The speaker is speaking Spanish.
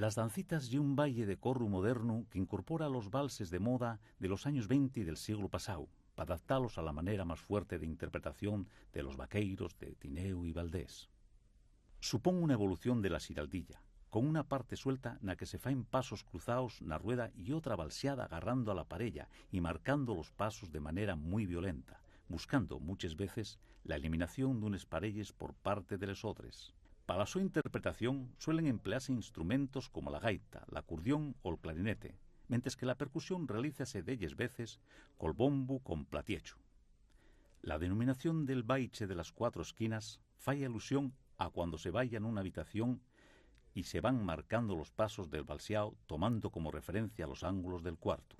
Las Dancitas y un baile de corru moderno que incorpora los valses de moda de los años 20 del siglo pasado, para adaptarlos a la manera más fuerte de interpretación de los vaqueiros de Tineo y Valdés. Supón una evolución de la xiraldilla, con una parte suelta na que se faen pasos cruzados na rueda y otra balseada agarrando a la parella y marcando los pasos de manera muy violenta, buscando muchas veces la eliminación d'unes parelles por parte de les otres. Para su interpretación suelen emplearse instrumentos como la gaita, l'acordión o el clarinete, mientras que la percusión realízase delles veces col bombo con platiecho. La denominación del baiche de las cuatro esquinas fai alusión a cuando se vaya en una habitación y se van marcando los pasos del balseao tomando como referencia los ángulos del cuarto.